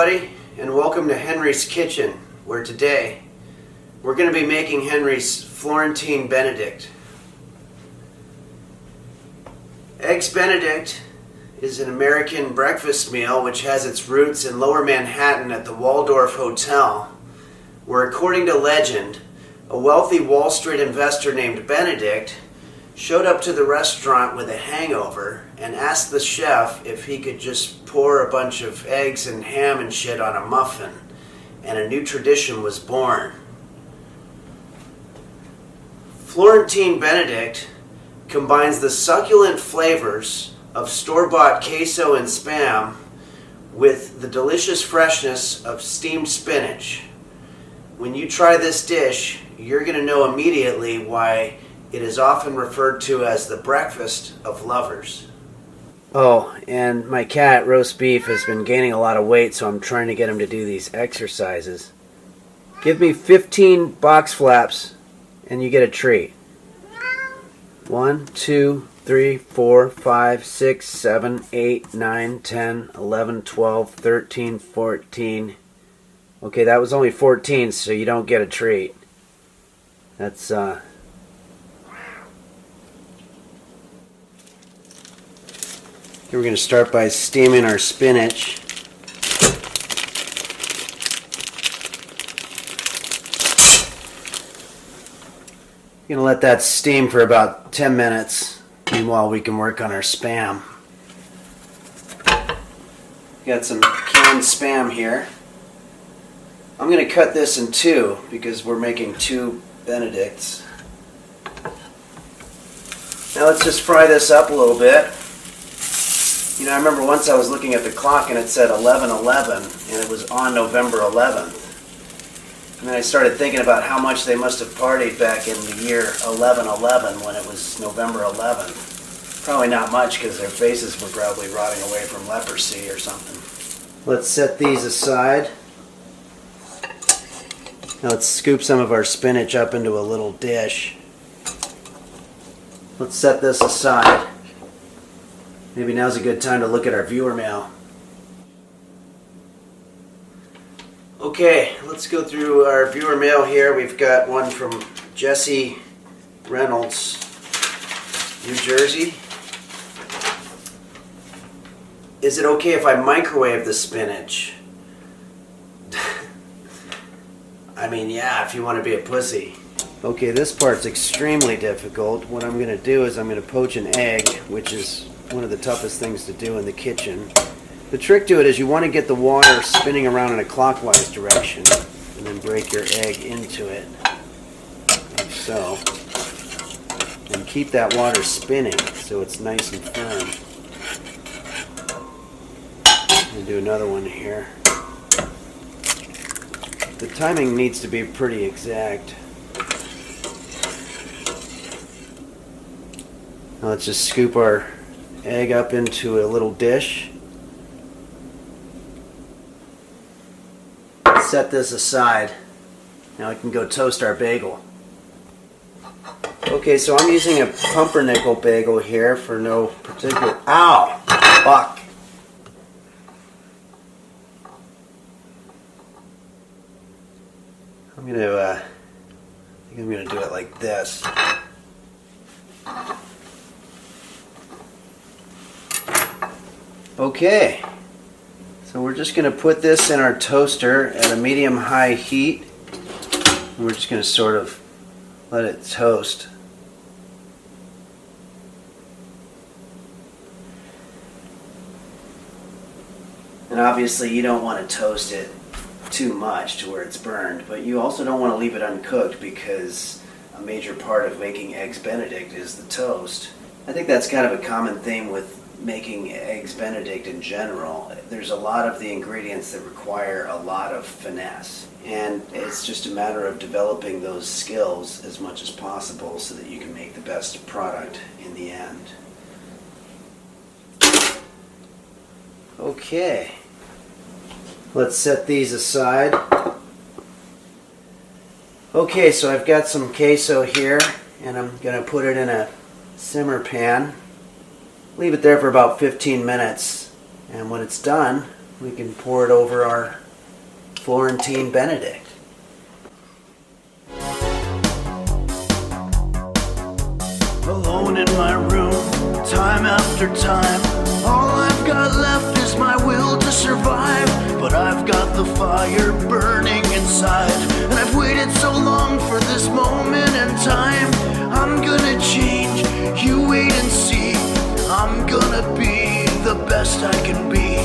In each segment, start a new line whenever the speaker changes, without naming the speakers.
everybody, and welcome to Henry's Kitchen, where today we're going to be making Henry's Florentine Benedict. Eggs Benedict is an American breakfast meal which has its roots in Lower Manhattan at the Waldorf Hotel, where, according to legend, a wealthy Wall Street investor named Benedict showed up to the restaurant with a hangover and asked the chef if he could just pour a bunch of eggs and ham and shit on a muffin, and a new tradition was born. Florentine Benedict combines the succulent flavors of store-bought queso and Spam with the delicious freshness of steamed spinach. When you try this dish, you're going to know immediately why it is often referred to as the breakfast of lovers. Oh, and my cat, Roast Beef, has been gaining a lot of weight, so I'm trying to get him to do these exercises. Give me 15 box flaps, and you get a treat. 1, 2, 3, 4, 5, 6, 7, 8, 9, 10, 11, 12, 13, 14. Okay, that was only 14, so you don't get a treat. That's, We're going to start by steaming our spinach. We're going to let that steam for about 10 minutes. Meanwhile, we can work on our Spam. Got some canned Spam here. I'm going to cut this in two because we're making two Benedicts. Now let's just fry this up a little bit. You know, I remember once I was looking at the clock and it said 11:11, and it was on November 11th. And then I started thinking about how much they must have partied back in the year 1111 when it was November 11th. Probably not much because their faces were probably rotting away from leprosy or something. Let's set these aside. Now let's scoop some of our spinach up into a little dish. Let's set this aside. Maybe now's a good time to look at our viewer mail. Okay, let's go through our viewer mail here. We've got one from Jesse Reynolds, New Jersey. Is it okay if I microwave the spinach? I mean, yeah, if you want to be a pussy. Okay, this part's extremely difficult. What I'm going to do is I'm going to poach an egg, which is one of the toughest things to do in the kitchen. The trick to it is you want to get the water spinning around in a clockwise direction and then break your egg into it, like so. And keep that water spinning so it's nice and firm. I'm going to do another one here. The timing needs to be pretty exact. Now let's just scoop our egg up into a little dish. Set this aside. Now we can go toast our bagel. Okay, so I'm using a pumpernickel bagel here for no particular... Ow! Fuck! I think I'm gonna do it like this. Okay, so we're just going to put this in our toaster at a medium-high heat. We're just going to sort of let it toast. And obviously you don't want to toast it too much to where it's burned, but you also don't want to leave it uncooked because a major part of making Eggs Benedict is the toast. I think that's kind of a common theme with making Eggs Benedict in general. There's a lot of the ingredients that require a lot of finesse, and it's just a matter of developing those skills as much as possible so that you can make the best product in the end. Okay, let's set these aside. Okay, so I've got some queso here, and I'm going to put it in a simmer pan. Leave it there for about 15 minutes, and when it's done, we can pour it over our Florentine Benedict.
Alone in my room, time after time, all I've got left is my will to survive. But I've got the fire burning inside, and I've waited so long for this moment in time. I'm gonna change, you wait and see. I'm gonna be the best I can be.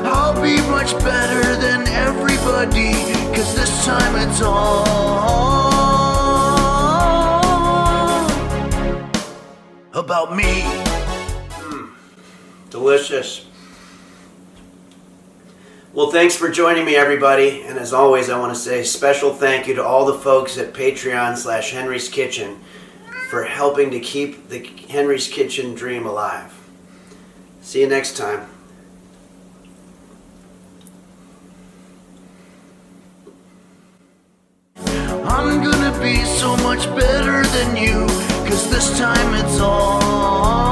I'll be much better than everybody, 'cause this time it's all about me.
Delicious. Well, thanks for joining me, everybody. And as always, I want to say a special thank you to all the folks at Patreon/Henry's Kitchen for helping to keep the Henry's Kitchen dream alive. See you next time.
I'm gonna be so much better than you, 'cause this time it's all